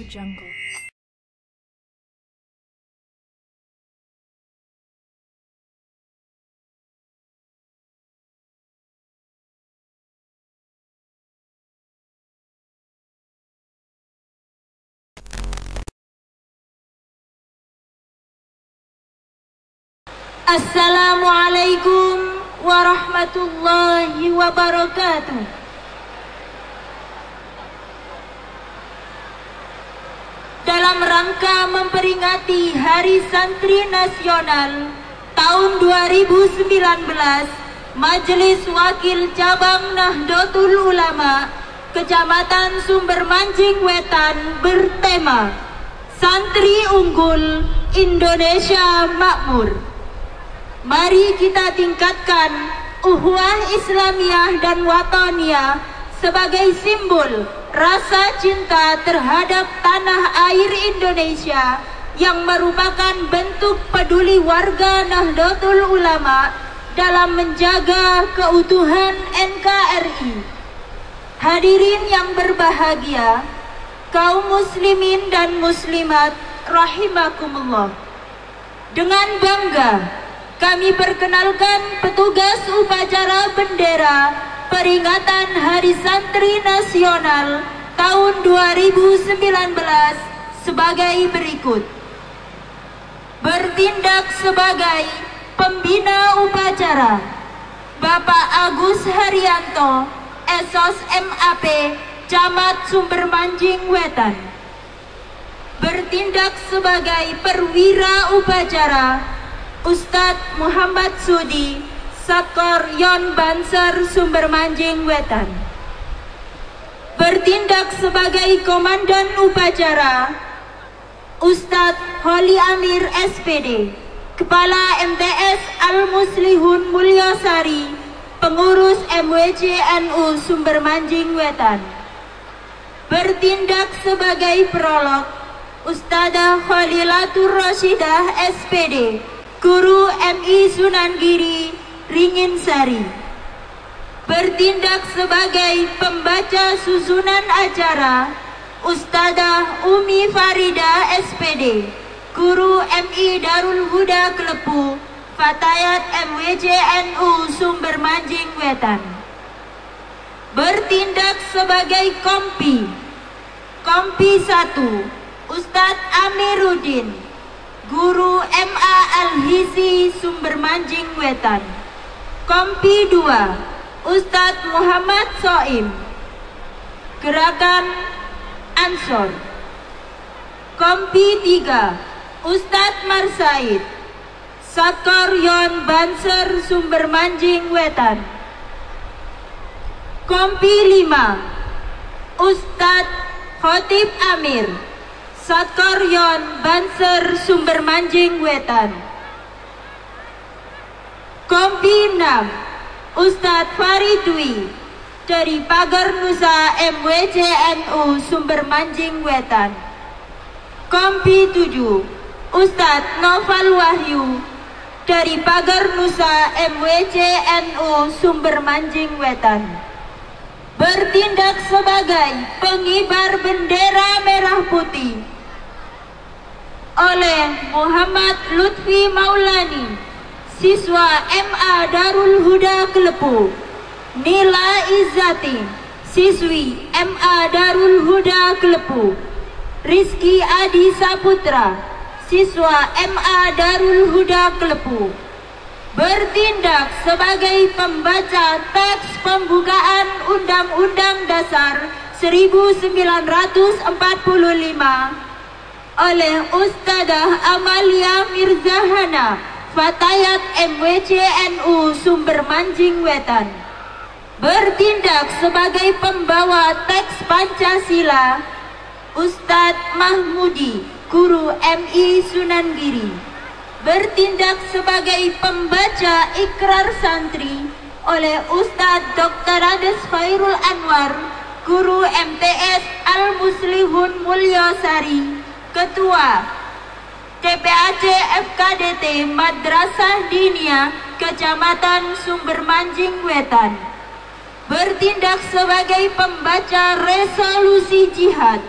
Jungle. Assalamualaikum warahmatullahi wabarakatuh. Dalam rangka memperingati Hari Santri Nasional tahun 2019, Majelis Wakil Cabang Nahdlatul Ulama Kecamatan Sumber Manjing Wetan bertema Santri Unggul Indonesia Makmur. Mari kita tingkatkan ukhuwah Islamiyah dan Wataniyah sebagai simbol rasa cinta terhadap tanah air Indonesia yang merupakan bentuk peduli warga Nahdlatul Ulama dalam menjaga keutuhan NKRI. Hadirin yang berbahagia, kaum muslimin dan muslimat rahimakumullah. Dengan bangga kami perkenalkan petugas upacara bendera peringatan Hari Santri Nasional tahun 2019 sebagai berikut. Bertindak sebagai pembina upacara, Bapak Agus Haryanto, Esos MAP, Camat Sumber Manjing Wetan. Bertindak sebagai perwira upacara, Ustadz Muhammad Sudi, Satkor Yon Banser Sumber Manjing Wetan. Bertindak sebagai komandan upacara, Ustadz Holi Amir SPD, Kepala MTS Al-Muslihun Mulyasari, Pengurus MWC NU Sumber Manjing Wetan. Bertindak sebagai prolog, Ustadzah Khalilatur Rashidah SPD, Guru MI Sunan Giri, Ringin Sari. Bertindak sebagai pembaca susunan acara, Ustadzah Umi Farida SPD, Guru MI Darul Huda Kelepu, Fatayat MWC NU Sumber Manjing Wetan. Bertindak sebagai Kompi 1, Ustadz Amiruddin, Guru MA Al-Hizi Sumber Manjing Wetan. Kompi 2, Ustadz Muhammad Soim, Gerakan Ansor. Kompi 3, Ustadz Marsaid, Satkor Yon Banser Sumber Manjing Wetan. Kompi 5, Ustadz Khotib Amir, Satkor Yon Banser Sumber Manjing Wetan. Kompi 6, Ustadz Faridwi dari Pagar Nusa MWC NU Sumber Manjing Wetan. Kompi 7, Ustadz Noval Wahyu dari Pagar Nusa MWC NU Sumber Manjing Wetan. Bertindak sebagai pengibar bendera merah putih oleh Muhammad Lutfi Maulani, siswa MA Darul Huda Kelepu. Nila Izzati, siswi MA Darul Huda Kelepu. Rizky Adi Saputra, siswa MA Darul Huda Kelepu. Bertindak sebagai pembaca teks pembukaan Undang-Undang Dasar 1945 oleh Ustadzah Amalia Mirzahana, Fatayat MWC NU Sumber Manjing Wetan. Bertindak sebagai pembawa teks Pancasila, Ustadz Mahmudi, Guru MI Sunan Giri. Bertindak sebagai pembaca ikrar santri oleh Ustadz Dr. Ades Khairul Anwar, Guru MTS Al-Muslihun Mulyasari, Ketua TPAC FKDT Madrasah Diniyah Kecamatan Sumber Manjing Wetan. Bertindak sebagai pembaca resolusi jihad,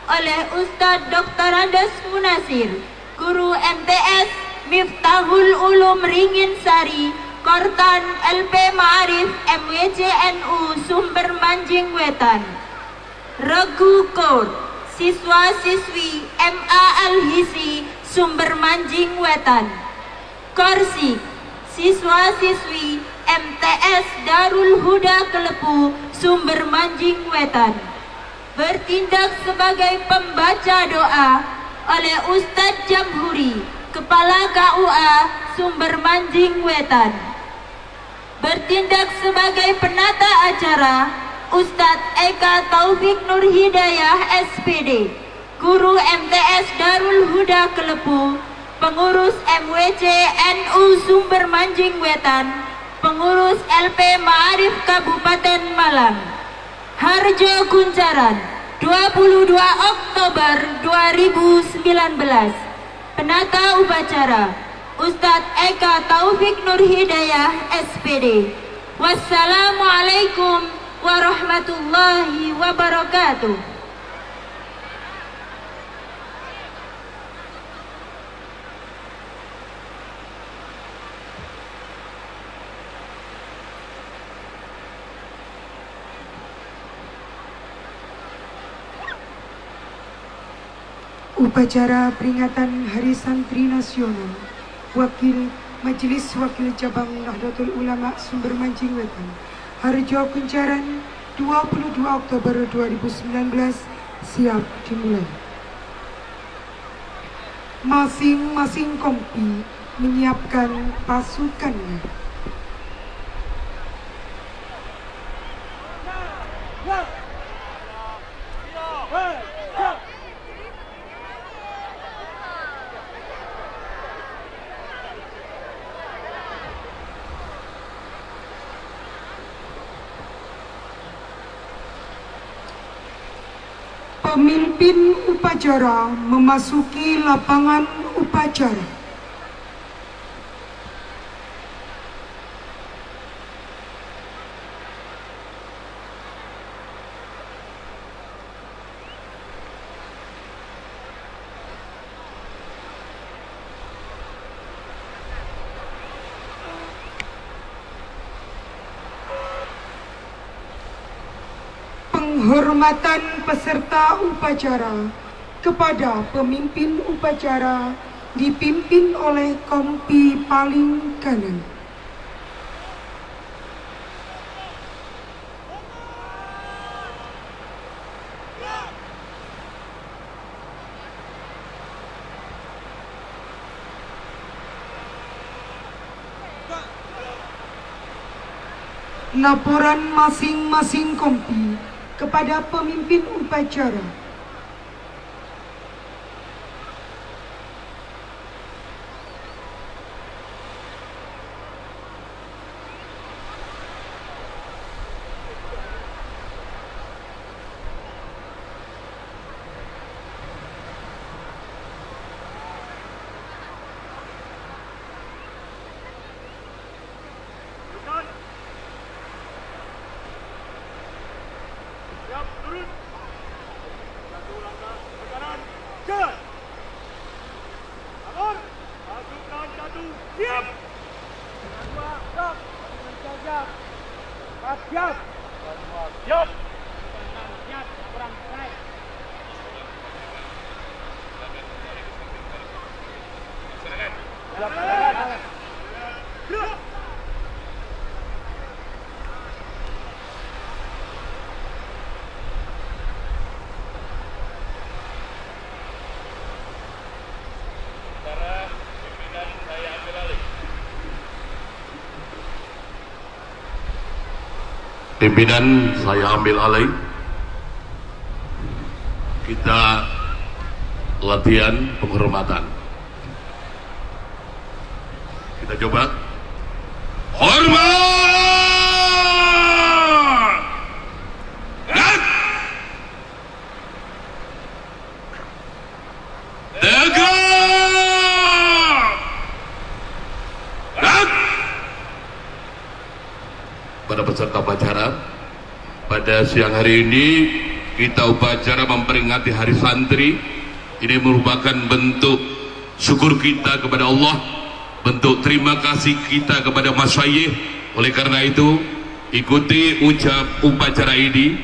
oleh Ustadz Dr. Andes Munasir, Guru MTS Miftahul Ulum Ringin Sari, Kortan LP Ma'arif MWCNU Sumber Manjing Wetan. Regu Kor, siswa-siswi MA Al-Hisi Sumber Manjing Wetan. Korsi, siswa-siswi MTS Darul Huda Kelepu Sumber Manjing Wetan. Bertindak sebagai pembaca doa oleh Ustadz Jamhuri, Kepala KUA Sumber Manjing Wetan. Bertindak sebagai penata acara Ustadz Eka Taufik Nur Hidayah SPD, Guru MTS Darul Huda Kelepu, Pengurus MWC NU Sumber Manjing Wetan, Pengurus LP Ma'arif Kabupaten Malang. Harjo Kuncaran, 22 Oktober 2019. Penata upacara Ustadz Eka Taufik Nur Hidayah SPD. Wassalamualaikum warahmatullahi wabarakatuh. Upacara peringatan Hari Santri Nasional, Wakil Majelis Wakil Cabang Nahdlatul Ulama Sumber Manjing Wetan, Harjo Kuncaran, 22 Oktober 2019, siap dimulai. Masing-masing kompi menyiapkan pasukannya. Pemimpin upacara memasuki lapangan upacara. Penghormatan peserta upacara kepada pemimpin upacara dipimpin oleh kompi paling kanan. Laporan masing-masing kompi kepada pemimpin upacara. Pimpinan saya ambil alih. Kita latihan penghormatan. Kita coba. Hormat! Tegak! Pada peserta upacara, pada siang hari ini kita upacara memperingati Hari Santri. Ini merupakan bentuk syukur kita kepada Allah, bentuk terima kasih kita kepada masyayikh. Oleh karena itu, ikuti upacara ini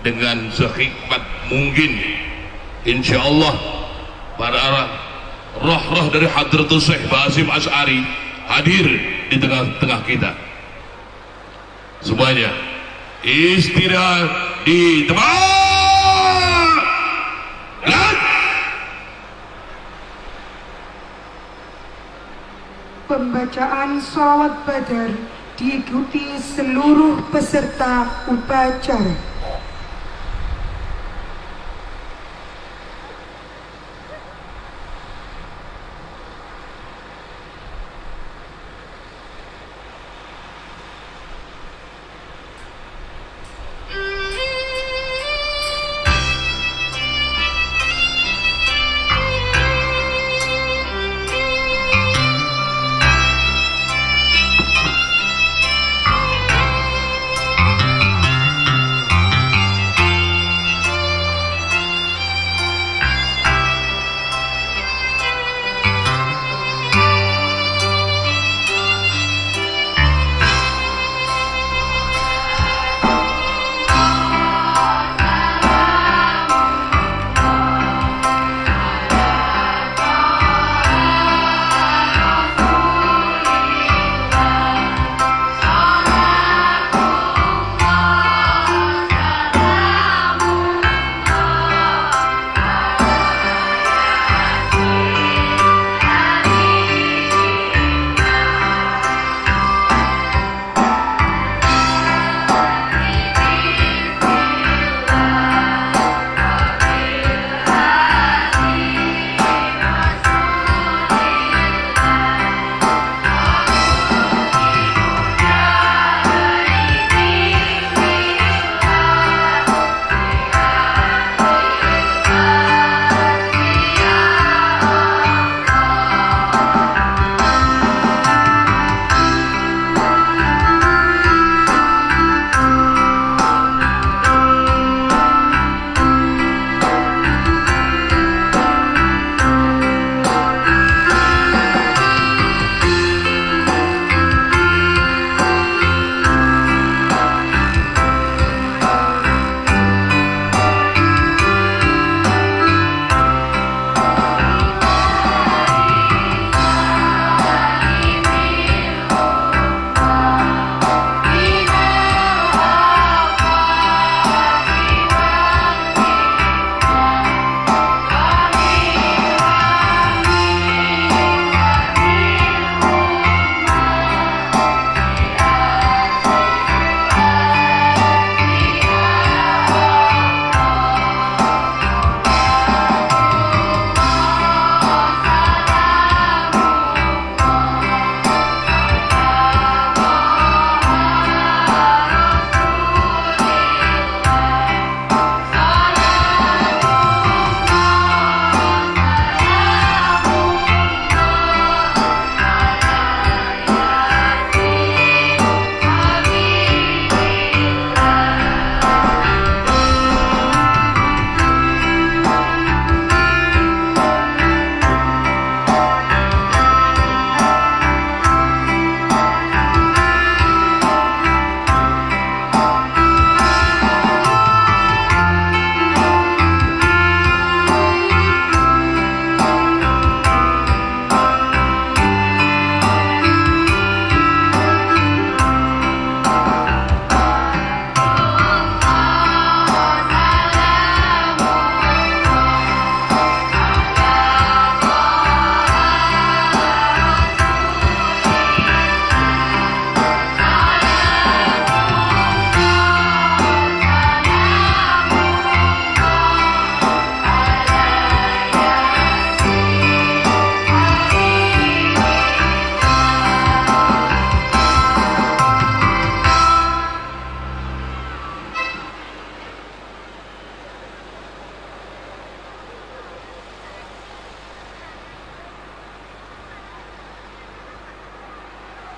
dengan sehikmat mungkin. Insya Allah para roh-roh dari Hadratus Syekh Basim Asy'ari hadir di tengah-tengah kita. Semuanya istirahat di tempat. Pembacaan sholawat badar diikuti seluruh peserta upacara.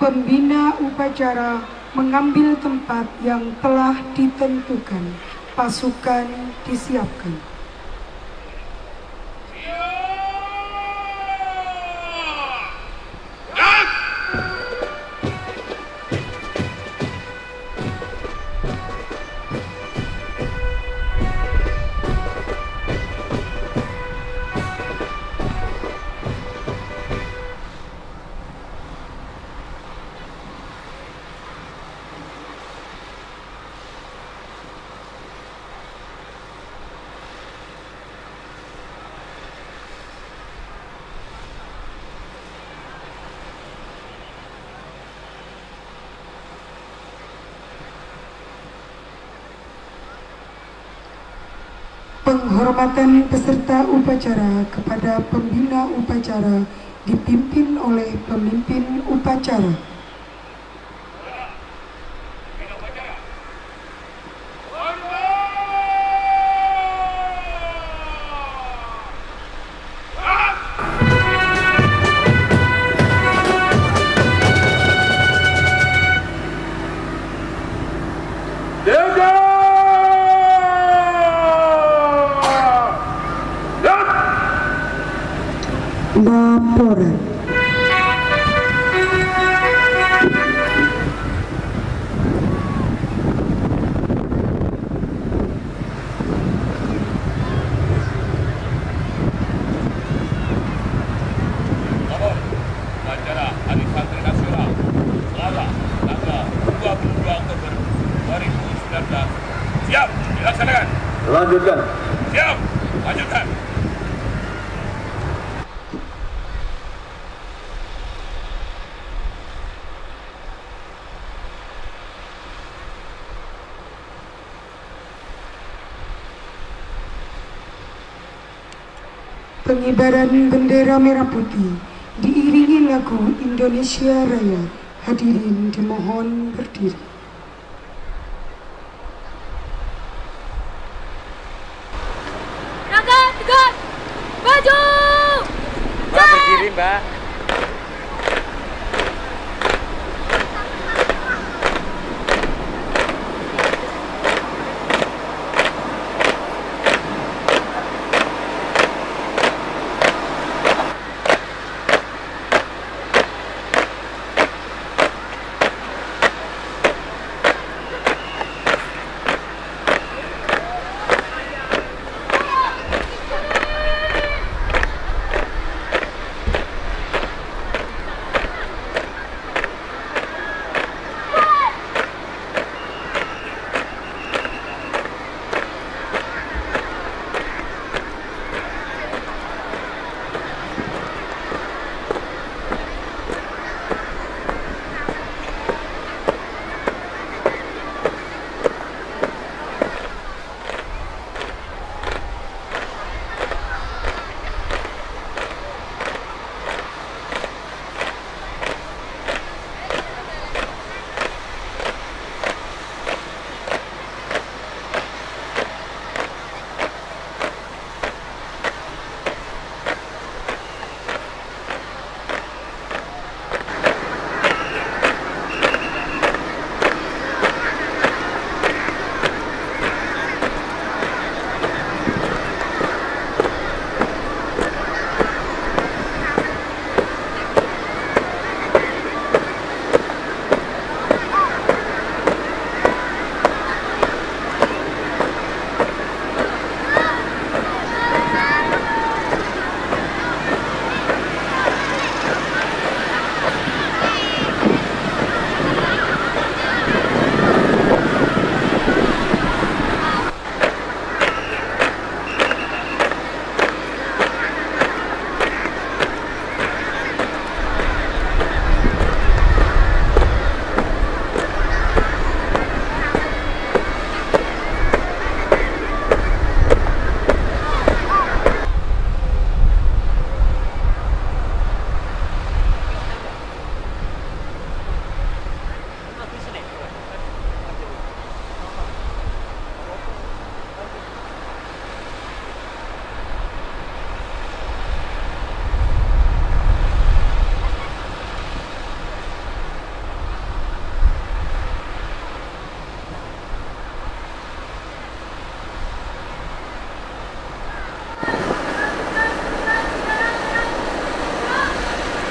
Pembina upacara mengambil tempat yang telah ditentukan. Pasukan disiapkan. Penghormatan peserta upacara kepada pembina upacara dipimpin oleh pemimpin upacara. Laporan. Upacara Hari Santri Nasional Selasa tanggal 22 Oktober 2019. Siap, dilaksanakan. Lanjutkan. Siap, lanjutkan. Pengibaran bendera merah putih diiringi lagu Indonesia Raya. Hadirin dimohon berdiri. Rangka, tegak, maju. Mbak berdiri, Mbak.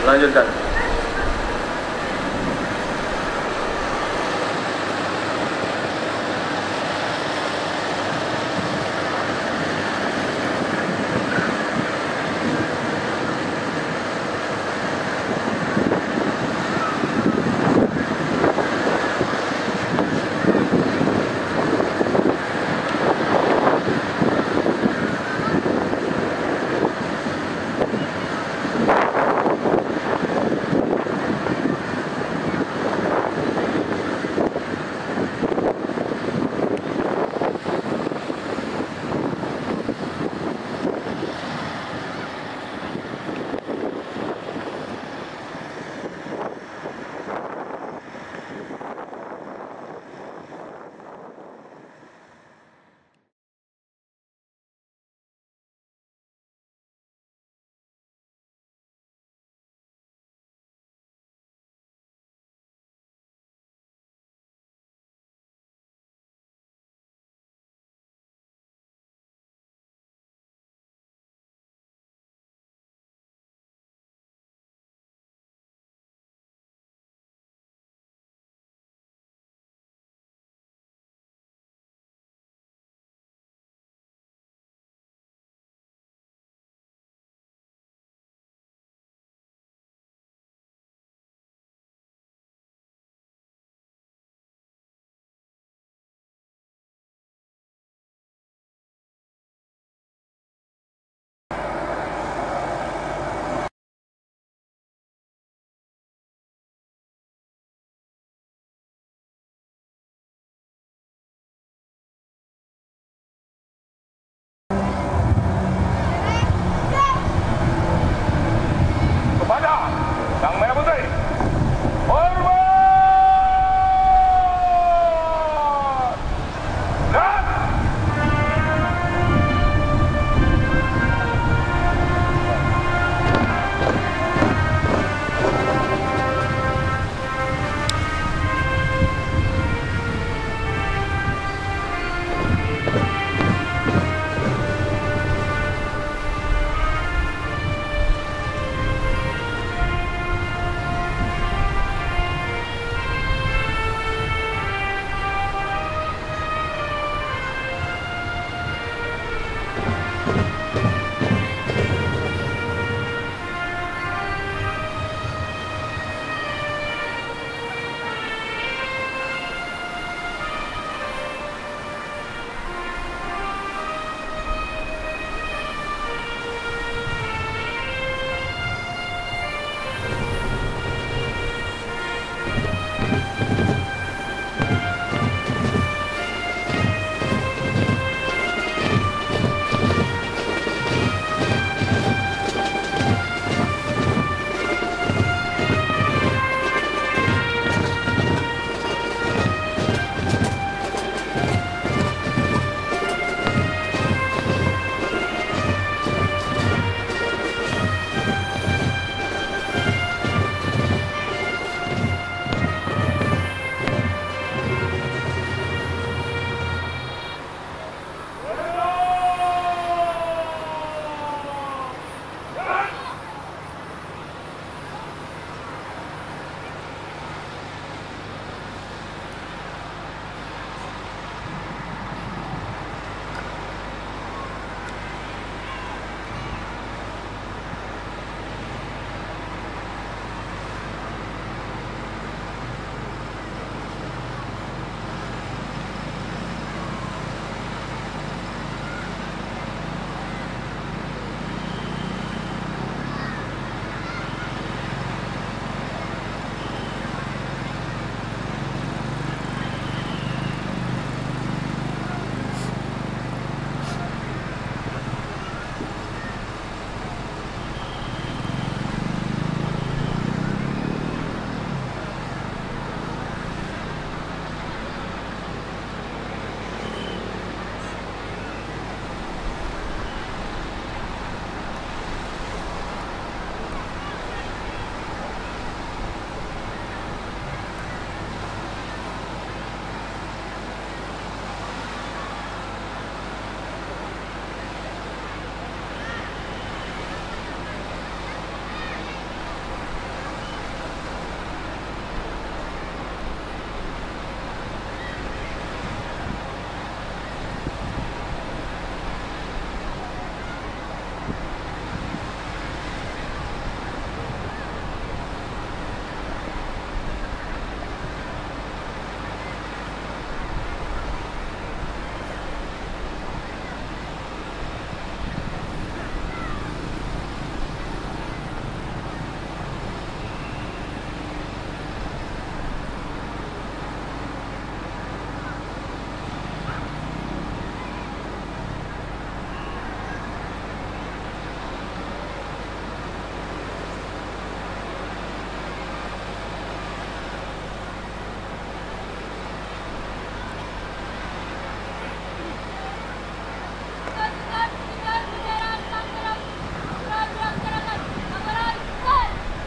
Lanjutkan.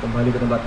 kembali ke tempat.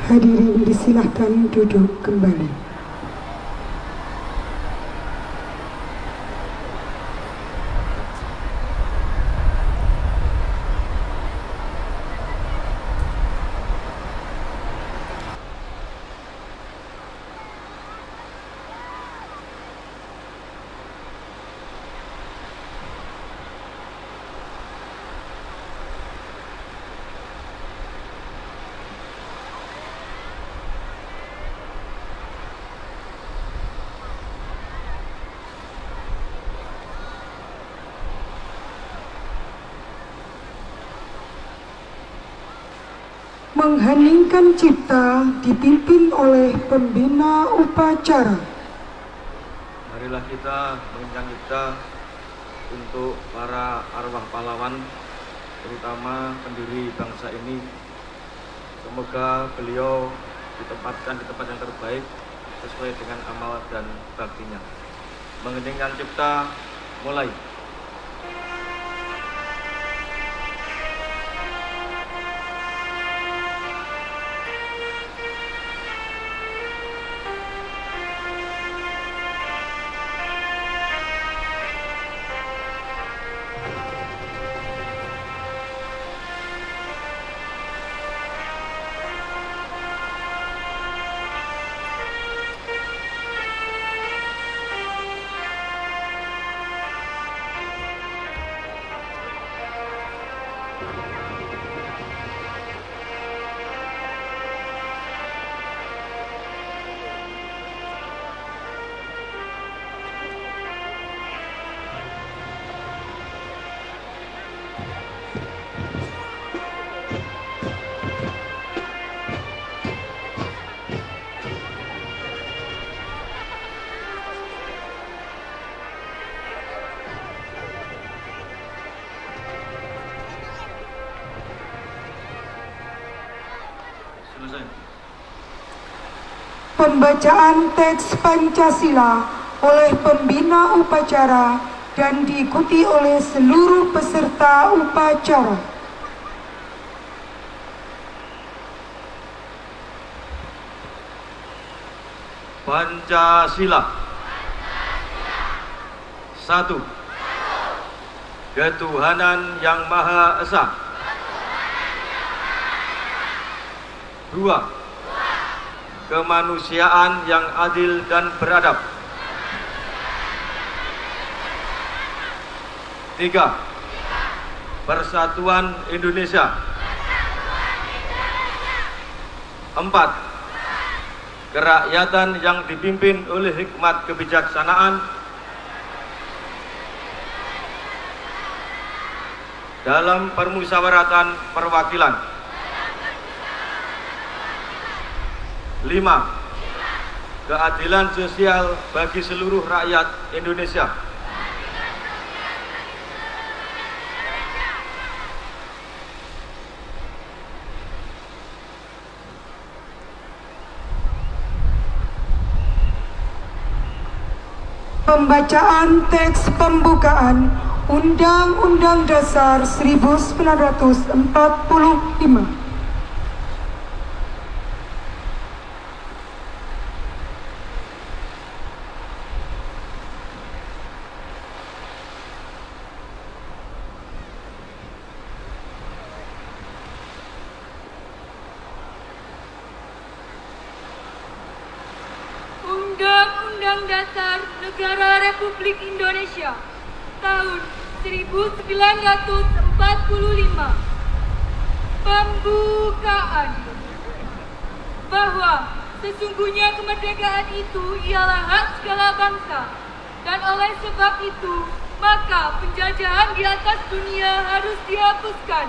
Hadirin disilahkan duduk kembali. Mengheningkan cipta dipimpin oleh pembina upacara. Marilah kita menginjak cipta untuk para arwah pahlawan, terutama pendiri bangsa ini. Semoga beliau ditempatkan di tempat yang terbaik sesuai dengan amal dan baktinya. Mengheningkan cipta, mulai. Pembacaan teks Pancasila oleh pembina upacara dan diikuti oleh seluruh peserta upacara. Pancasila. 1. Ketuhanan Yang Maha Esa. 2. Kemanusiaan yang adil dan beradab. 3. Persatuan Indonesia. 4. Kerakyatan yang dipimpin oleh hikmat kebijaksanaan dalam permusyawaratan perwakilan. 5. Keadilan sosial bagi seluruh rakyat Indonesia. 6. Pembacaan teks pembukaan Undang-Undang Dasar 1945. Undang-Undang Dasar Negara Republik Indonesia tahun 1945. Pembukaan. Bahwa sesungguhnya kemerdekaan itu ialah hak segala bangsa, dan oleh sebab itu maka penjajahan di atas dunia harus dihapuskan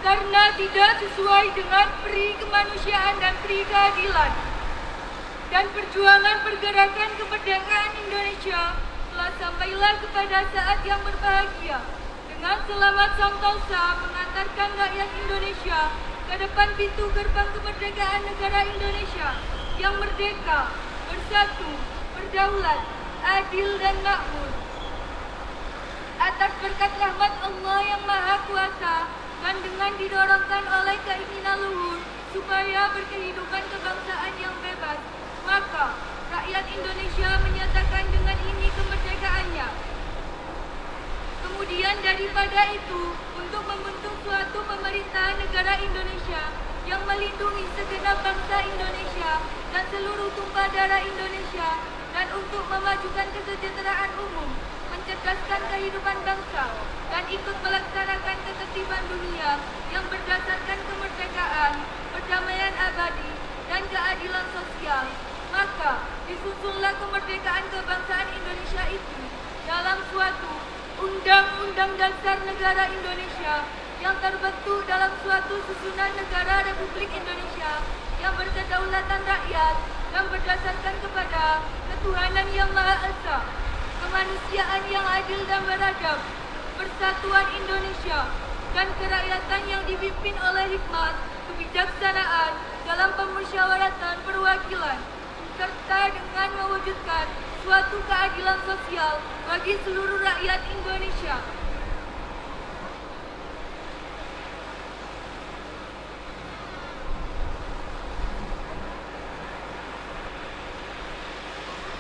karena tidak sesuai dengan peri kemanusiaan dan peri keadilan. Dan perjuangan pergerakan kemerdekaan Indonesia telah sampailah kepada saat yang berbahagia dengan selamat sentosa mengantarkan rakyat Indonesia ke depan pintu gerbang kemerdekaan negara Indonesia yang merdeka, bersatu, berdaulat, adil dan makmur. Atas berkat rahmat Allah yang Maha Kuasa dan dengan didorongkan oleh keinginan luhur supaya berkehidupan kebangsaan yang bebas, maka rakyat Indonesia menyatakan dengan ini kemerdekaannya. Kemudian daripada itu, untuk membentuk suatu pemerintahan negara Indonesia yang melindungi segenap bangsa Indonesia dan seluruh tumpah darah Indonesia, dan untuk memajukan kesejahteraan umum, mencerdaskan kehidupan bangsa, dan ikut melaksanakan ketertiban dunia yang berdasarkan kemerdekaan, perdamaian abadi, dan keadilan sosial, maka disusunlah kemerdekaan kebangsaan Indonesia itu dalam suatu Undang-Undang Dasar Negara Indonesia yang terbentuk dalam suatu susunan negara Republik Indonesia yang berkedaulatan rakyat dan berdasarkan kepada ketuhanan yang Maha Esa, kemanusiaan yang adil dan beradab, persatuan Indonesia, dan kerakyatan yang dipimpin oleh hikmat, kebijaksanaan dalam pemusyawaratan perwakilan, serta dengan mewujudkan suatu keadilan sosial bagi seluruh rakyat Indonesia.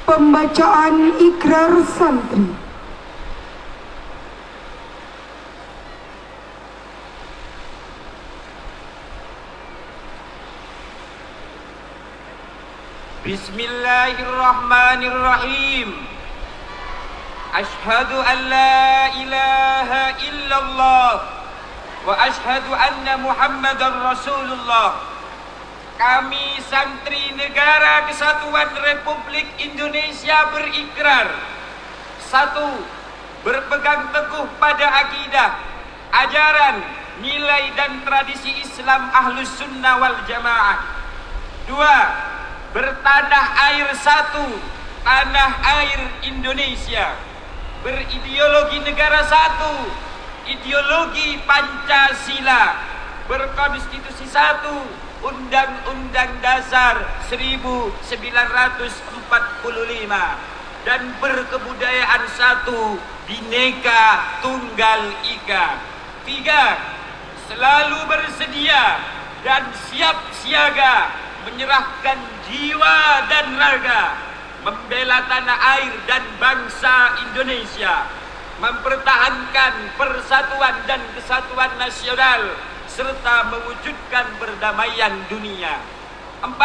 Pembacaan ikrar santri. Bismillahirrahmanirrahim. Ashhadu an la ilaha illallah wa ashhadu anna Muhammadar Rasulullah. Kami santri Negara Kesatuan Republik Indonesia berikrar: 1. Berpegang teguh pada akidah, ajaran, nilai dan tradisi Islam Ahlus Sunnah wal Jamaah. 2. Bertanah air satu, tanah air Indonesia. Berideologi negara satu, ideologi Pancasila. Berkonstitusi satu, Undang-Undang Dasar 1945. Dan berkebudayaan satu, Bhinneka Tunggal Ika. 3. Selalu bersedia dan siap siaga menyerahkan jiwa dan raga, membela tanah air dan bangsa Indonesia, mempertahankan persatuan dan kesatuan nasional, serta mewujudkan perdamaian dunia. 4.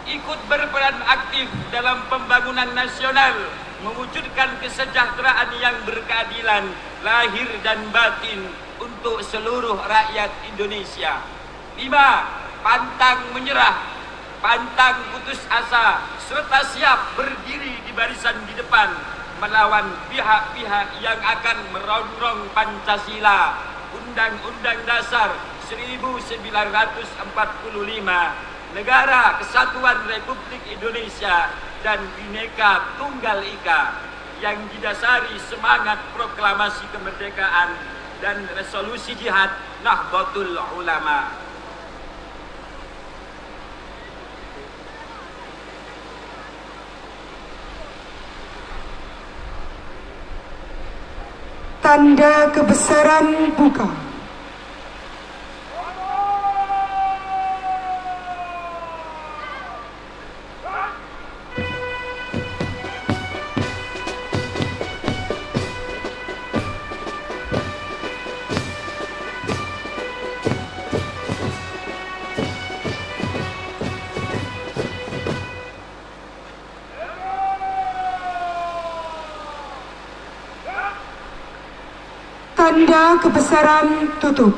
Ikut berperan aktif dalam pembangunan nasional, mewujudkan kesejahteraan yang berkeadilan, lahir dan batin untuk seluruh rakyat Indonesia. 5. Pantang menyerah, pantang putus asa, serta siap berdiri di barisan di depan melawan pihak-pihak yang akan merongrong Pancasila, Undang-Undang Dasar 1945, Negara Kesatuan Republik Indonesia, dan Bhinneka Tunggal Ika yang didasari semangat proklamasi kemerdekaan dan resolusi jihad Nahdlatul Ulama. Tanda kebesaran buka. Tanda kebesaran tutup.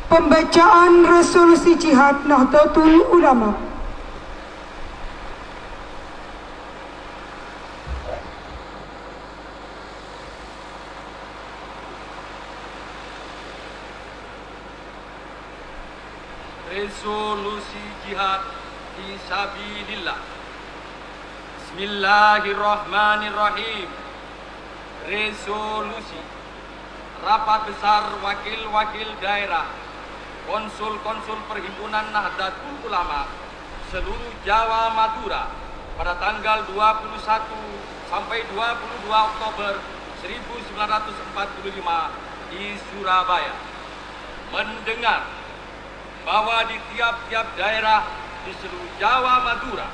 Pembacaan Resolusi Jihad Nahdlatul Ulama. Resolusi jihad fi sabilillah. Bismillahirrahmanirrahim. Resolusi Rapat Besar Wakil-Wakil Daerah Konsul-Konsul Perhimpunan Nahdlatul Ulama seluruh Jawa Madura pada tanggal 21 sampai 22 Oktober 1945 di Surabaya mendengar bahwa di tiap-tiap daerah di seluruh Jawa Madura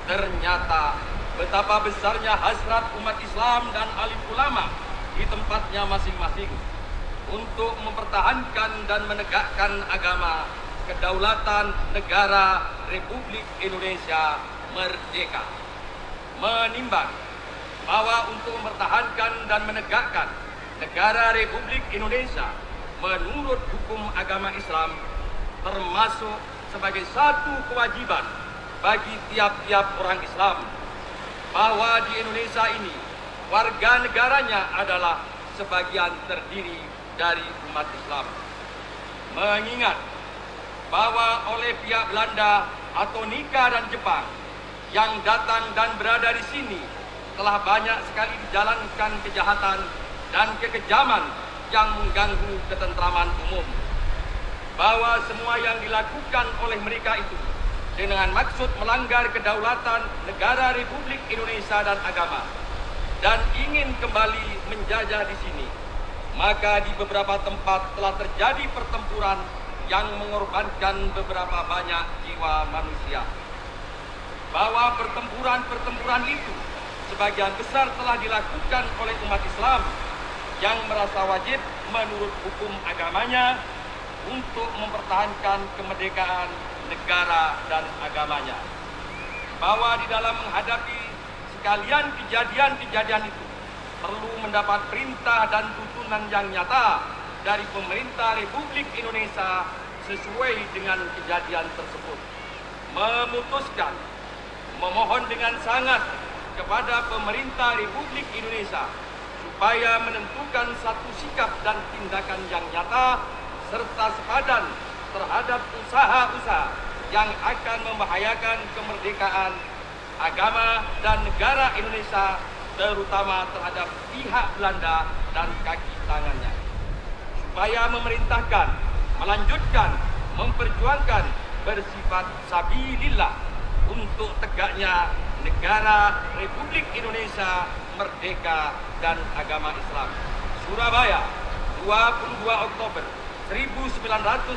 ternyata betapa besarnya hasrat umat Islam dan alim ulama di tempatnya masing-masing untuk mempertahankan dan menegakkan agama kedaulatan negara Republik Indonesia merdeka. Menimbang bahwa untuk mempertahankan dan menegakkan negara Republik Indonesia menurut hukum agama Islam termasuk sebagai satu kewajiban bagi tiap-tiap orang Islam bahwa di Indonesia ini warga negaranya adalah sebagian terdiri dari umat Islam. Mengingat bahwa oleh pihak Belanda atau Nika dan Jepang yang datang dan berada di sini telah banyak sekali dijalankan kejahatan dan kekejaman yang mengganggu ketentraman umum. Bahwa semua yang dilakukan oleh mereka itu dengan maksud melanggar kedaulatan negara Republik Indonesia dan agama dan ingin kembali menjajah di sini, maka di beberapa tempat telah terjadi pertempuran yang mengorbankan beberapa banyak jiwa manusia. Bahwa pertempuran itu sebagian besar telah dilakukan oleh umat Islam yang merasa wajib menurut hukum agamanya untuk mempertahankan kemerdekaan negara dan agamanya. Bahwa di dalam menghadapi sekalian kejadian-kejadian itu perlu mendapat perintah dan tuntunan yang nyata dari pemerintah Republik Indonesia sesuai dengan kejadian tersebut. Memutuskan, memohon dengan sangat kepada pemerintah Republik Indonesia supaya menentukan satu sikap dan tindakan yang nyata serta sepadan terhadap usaha-usaha yang akan membahayakan kemerdekaan agama dan negara Indonesia, terutama terhadap pihak Belanda dan kaki tangannya, supaya memerintahkan, melanjutkan, memperjuangkan bersifat sabilillah untuk tegaknya negara Republik Indonesia merdeka dan agama Islam. Surabaya, 22 Oktober 1945,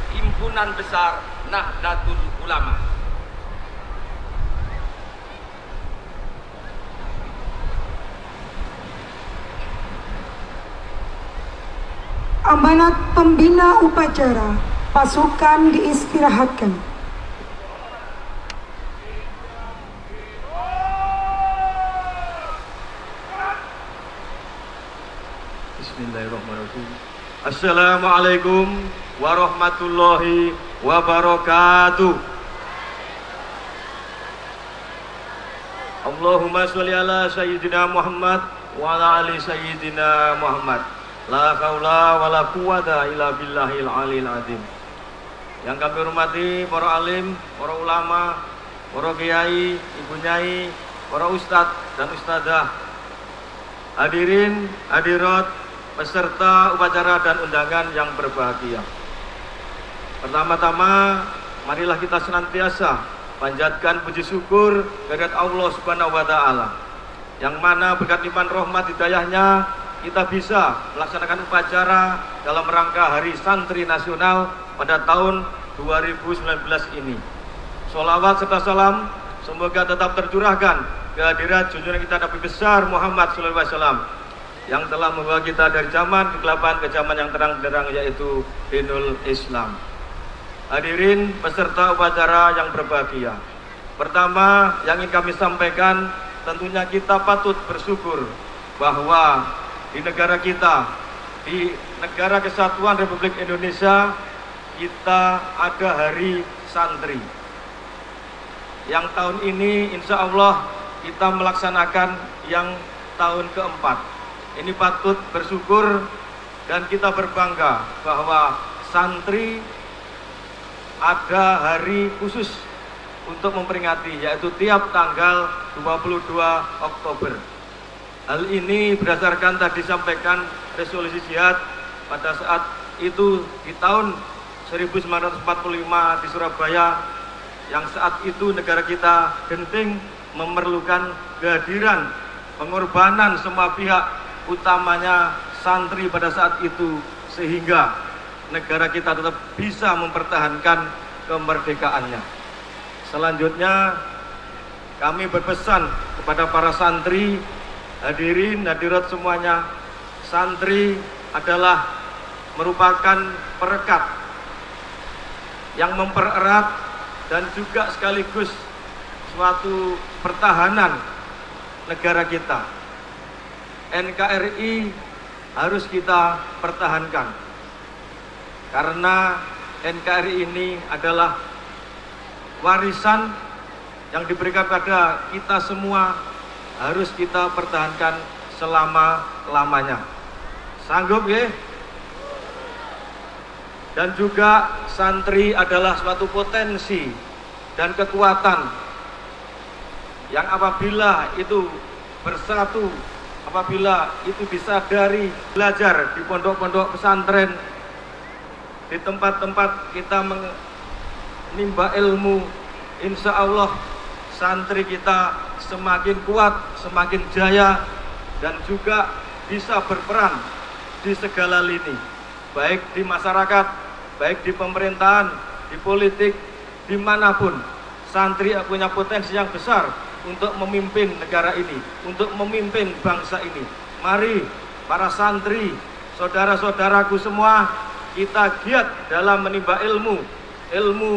Himpunan Besar Nahdlatul Ulama. Amanat pembina upacara, pasukan diistirahatkan. Bismillahirrahmanirrahim. Assalamualaikum warahmatullahi wabarakatuh. Allahumma sholli ala sayyidina Muhammad wa ala ali sayyidina Muhammad. La haula wala quwata illa billahil aliyil azim. Yang kami hormati para alim, para ulama, para kiai, ibu nyai, para ustadz dan ustadzah, hadirin, hadirat, peserta upacara dan undangan yang berbahagia. Pertama-tama, marilah kita senantiasa panjatkan puji syukur kehadirat Allah Subhanahu wa taala yang mana berkat limpahan rahmat hidayahnya kita bisa melaksanakan upacara dalam rangka Hari Santri Nasional pada tahun 2019 ini. Sholawat serta salam semoga tetap tercurahkan kehadiran junjungan kita Nabi besar Muhammad SAW yang telah membawa kita dari zaman kegelapan ke zaman yang terang benderang, yaitu dinul Islam. Hadirin peserta upacara yang berbahagia, pertama yang ingin kami sampaikan, tentunya kita patut bersyukur bahwa di negara kita, di negara kesatuan Republik Indonesia, kita ada Hari Santri. Yang tahun ini insya Allah kita melaksanakan yang tahun keempat. Ini patut bersyukur dan kita berbangga bahwa santri ada hari khusus untuk memperingati, yaitu tiap tanggal 22 Oktober. Hal ini berdasarkan tadi disampaikan resolusi jihad pada saat itu di tahun 1945 di Surabaya, yang saat itu negara kita genting memerlukan kehadiran pengorbanan semua pihak, utamanya santri pada saat itu, sehingga negara kita tetap bisa mempertahankan kemerdekaannya. Selanjutnya kami berpesan kepada para santri, hadirin hadirat semuanya, santri adalah merupakan perekat yang mempererat dan juga sekaligus suatu pertahanan negara kita. NKRI harus kita pertahankan karena NKRI ini adalah warisan yang diberikan pada kita semua, harus kita pertahankan selama-lamanya. Sanggup ya? Dan juga santri adalah suatu potensi dan kekuatan yang apabila itu bersatu, apabila itu disadari, belajar di pondok-pondok pesantren, di tempat-tempat kita menimba ilmu, insya Allah santri kita semakin kuat, semakin jaya, dan juga bisa berperan di segala lini, baik di masyarakat, baik di pemerintahan, di politik, dimanapun. Santri punya potensi yang besar untuk memimpin negara ini, untuk memimpin bangsa ini. Mari para santri, saudara-saudaraku semua, kita giat dalam menimba ilmu, ilmu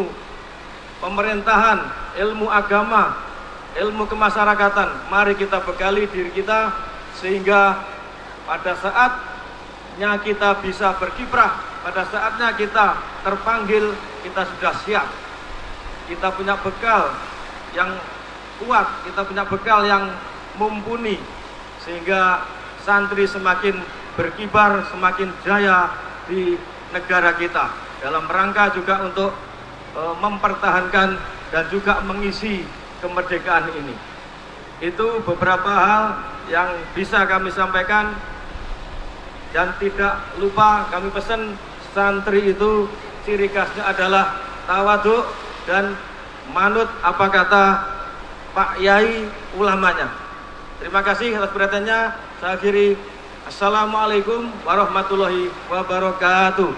pemerintahan, ilmu agama, ilmu kemasyarakatan. Mari kita bekali diri kita sehingga pada saatnya kita bisa berkiprah, pada saatnya kita terpanggil, kita sudah siap. Kita punya bekal yang kuat, kita punya bekal yang mumpuni, sehingga santri semakin berkibar, semakin jaya di negara kita, dalam rangka juga untuk mempertahankan dan juga mengisi kemerdekaan ini. Itu beberapa hal yang bisa kami sampaikan, dan tidak lupa kami pesan santri itu ciri khasnya adalah tawadhu dan manut apa kata Pak Yai ulamanya. Terima kasih atas perhatiannya. Saya akhiri. Assalamualaikum warahmatullahi wabarakatuh.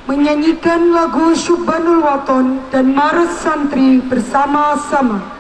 Menyanyikan lagu Syubhanul Waton dan Mars Santri bersama-sama.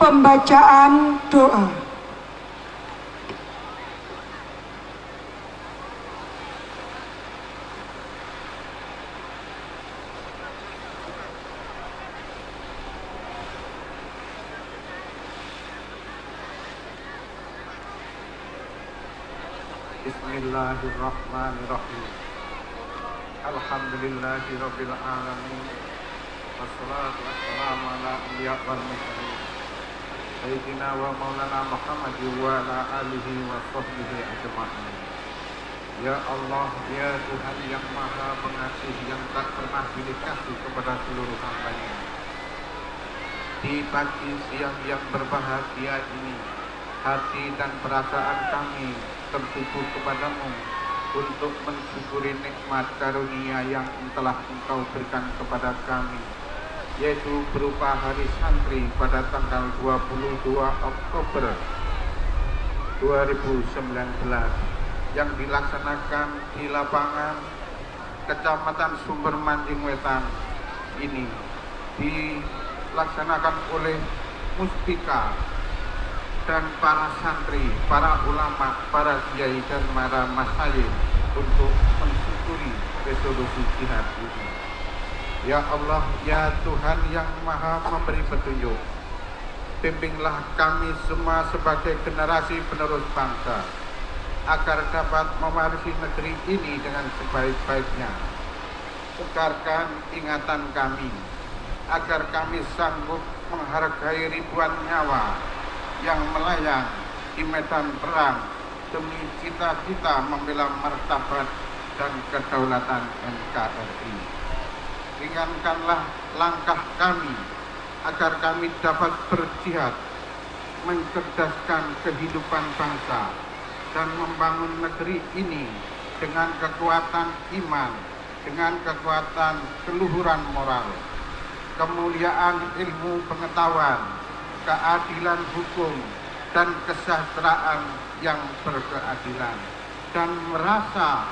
pembacaan doa. Bismillahirrahmanirrahim. Alhamdulillahirabbil alamin. Wassalatu wassalamu ala anbiya wal mursalin. Sayyidina wa maulana Muhammad wa ala alihi wa sahbihi ajma'in. Ya Allah, ya Tuhan yang Maha Pengasih yang tak pernah pilih kasih kepada seluruh hamba-Nya. Di pagi siang yang berbahagia ini, hati dan perasaan kami tertuju kepadamu untuk mensyukuri nikmat karunia yang telah Engkau berikan kepada kami, yaitu berupa hari santri pada tanggal 22 Oktober 2019 yang dilaksanakan di lapangan Kecamatan Sumber Manjing Wetan ini, dilaksanakan oleh Muspika dan para santri, para ulama, para kiai dan para masyayikh untuk mensyukuri resolusi jihad ini. Ya Allah, ya Tuhan yang Maha memberi petunjuk, bimbinglah kami semua sebagai generasi penerus bangsa agar dapat mewarisi negeri ini dengan sebaik-baiknya. Segarkan ingatan kami agar kami sanggup menghargai ribuan nyawa yang melayang di medan perang demi cita-cita membela martabat dan kedaulatan NKRI. Ringankanlah langkah kami agar kami dapat berjihad, mencerdaskan kehidupan bangsa dan membangun negeri ini dengan kekuatan iman, dengan kekuatan keluhuran moral, kemuliaan ilmu pengetahuan, keadilan hukum dan kesejahteraan yang berkeadilan, dan merasa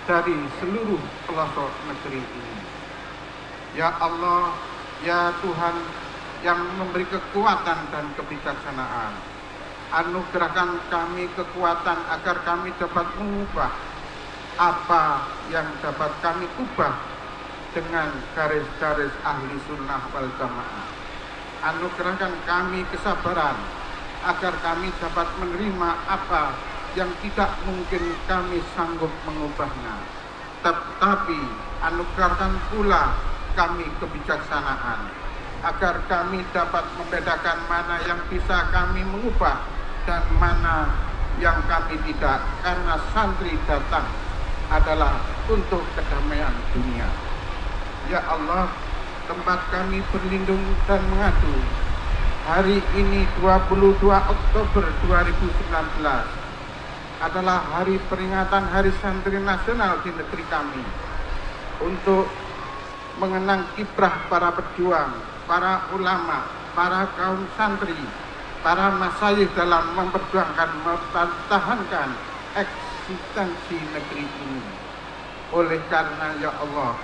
dari seluruh pelosok negeri ini. Ya Allah, ya Tuhan yang memberi kekuatan dan kebijaksanaan, anugerahkan kami kekuatan agar kami dapat mengubah apa yang dapat kami ubah dengan garis-garis ahli sunnah wal jamaah. Anugerahkan kami kesabaran agar kami dapat menerima apa yang tidak mungkin kami sanggup mengubahnya. Tetapi anugerahkan pula kami kebijaksanaan agar kami dapat membedakan mana yang bisa kami mengubah dan mana yang kami tidak, karena santri datang adalah untuk kedamaian dunia. Ya Allah, tempat kami berlindung dan mengadu, hari ini 22 Oktober 2019 adalah hari peringatan Hari Santri Nasional di negeri kami, untuk mengenang kiprah para pejuang, para ulama, para kaum santri, para masyayikh dalam memperjuangkan, mempertahankan eksistensi negeri ini. Oleh karena ya Allah,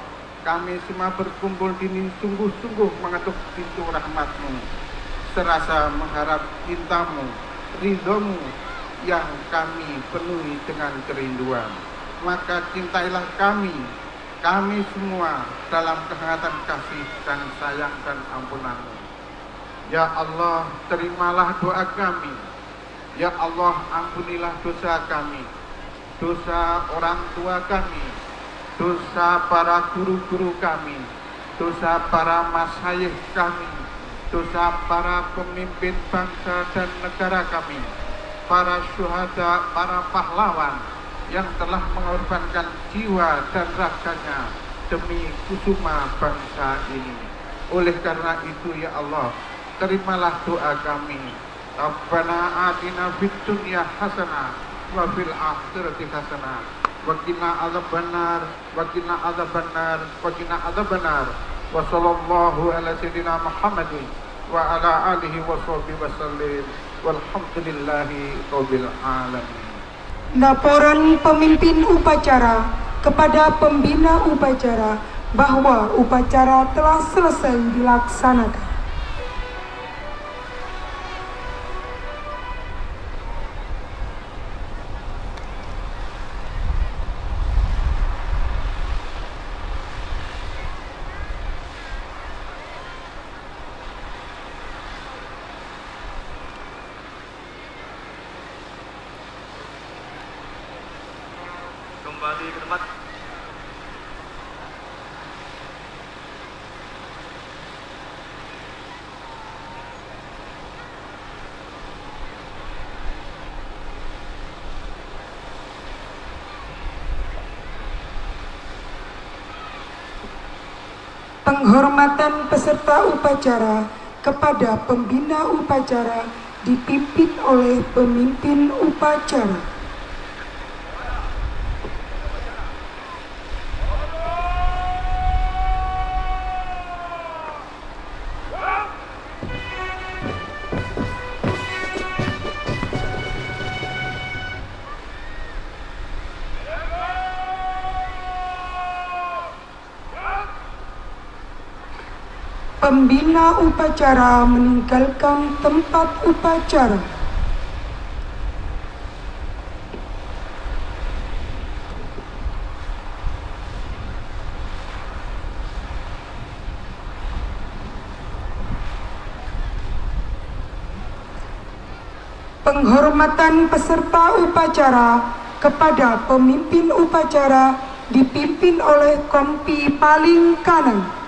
kami semua berkumpul di sini sungguh-sungguh mengetuk pintu rahmat-Mu, serasa mengharap cinta-Mu, ridho-Mu yang kami penuhi dengan kerinduan. Maka cintailah kami semua dalam kehangatan kasih dan sayang dan ampunan-Mu. Ya Allah, terimalah doa kami. Ya Allah, ampunilah dosa kami, dosa orang tua kami, dosa para guru-guru kami, dosa para masyayikh kami, dosa para pemimpin bangsa dan negara kami, para syuhada, para pahlawan yang telah mengorbankan jiwa dan raganya demi kusuma bangsa ini. Oleh karena itu ya Allah, terimalah doa kami. Rabbana atina fid dunya hasanah wa fil akhirati hasanah wa qina adzabannar wa qina adzabannar wa qina adzabannar wa sallallahu ala sayyidina Muhammadin wa ala alihi wa sahbihi wasallim walhamdulillahi rabbil alamin. Laporan pemimpin upacara kepada pembina upacara bahwa upacara telah selesai dilaksanakan. kembali ke tempat. Penghormatan peserta upacara kepada pembina upacara dipimpin oleh pemimpin upacara. Pembina upacara meninggalkan tempat upacara. Penghormatan peserta upacara kepada pemimpin upacara dipimpin oleh kompi paling kanan.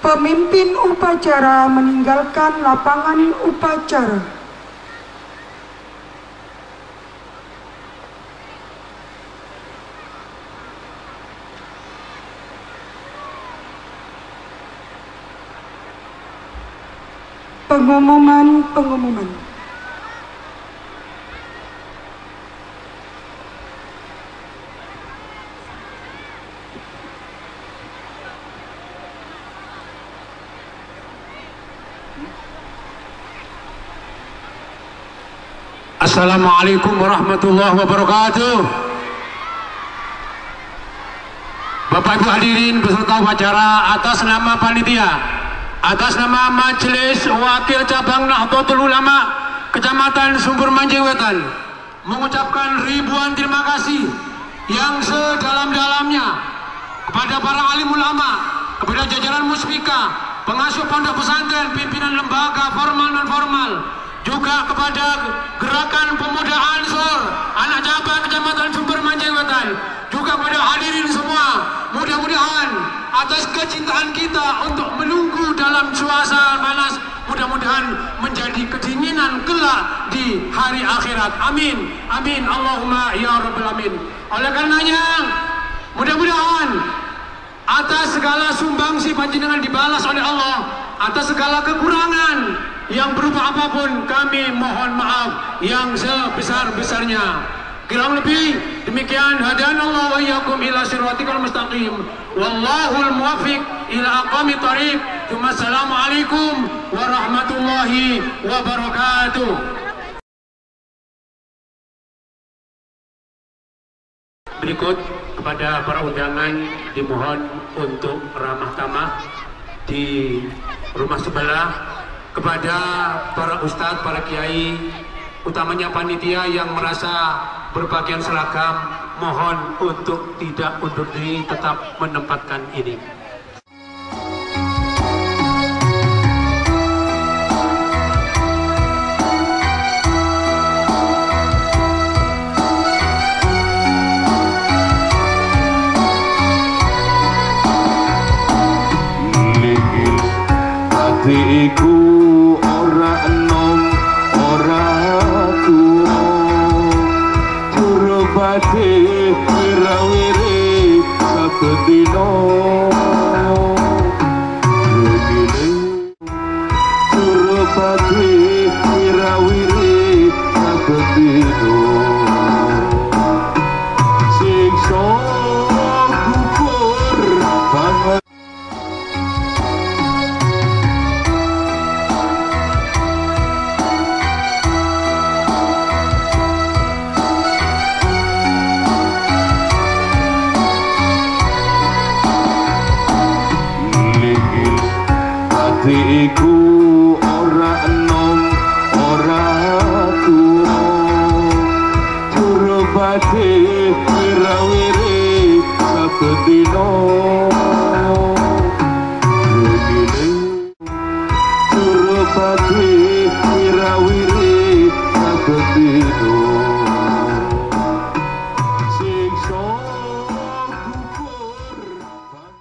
Pemimpin upacara meninggalkan lapangan upacara. Pengumuman. Assalamualaikum warahmatullahi wabarakatuh. Bapak Ibu hadirin peserta upacara, atas nama panitia, atas nama Majelis Wakil Cabang Nahdlatul Ulama Kecamatan Sumber Manjing Wetan, mengucapkan ribuan terima kasih yang sedalam-dalamnya kepada para alim ulama, kepada jajaran muspika, pengasuh pondok pesantren, pimpinan lembaga formal dan formal, juga kepada gerakan pemuda Ansor anak cabang Kecamatan Sumber Manjing Wetan, juga kepada hadirin semua. Mudah-mudahan atas kecintaan kita untuk menunggu dalam suasana panas, mudah-mudahan menjadi kedinginan kelak di hari akhirat. Amin, amin, Allahumma ya rabbal alamin. Oleh karenanya, mudah-mudahan atas segala sumbangsi panjenengan dibalas oleh Allah, atas segala kekurangan yang berupa apapun kami mohon maaf yang sebesar-besarnya. Kurang lebih demikian, hadanallahu wa iyyakum ila siratikal mustaqim, wallahul muwaffiq ila aqwamit thariq. Wassalamualaikum warahmatullahi wabarakatuh. Berikut kepada para undangan dimohon untuk ramah tamah di rumah sebelah, kepada para ustadz, para kiai, utamanya panitia yang merasa berpakaian seragam, mohon untuk tidak undur diri, tetap menempatkan ini. Iku ora enom ora tuwa, curubate wirawiri sabedina, curubate wirawiri sabedina, siksa kubur banget. Iku ora enom ora Surabadi wirawiri saben dina Surabadi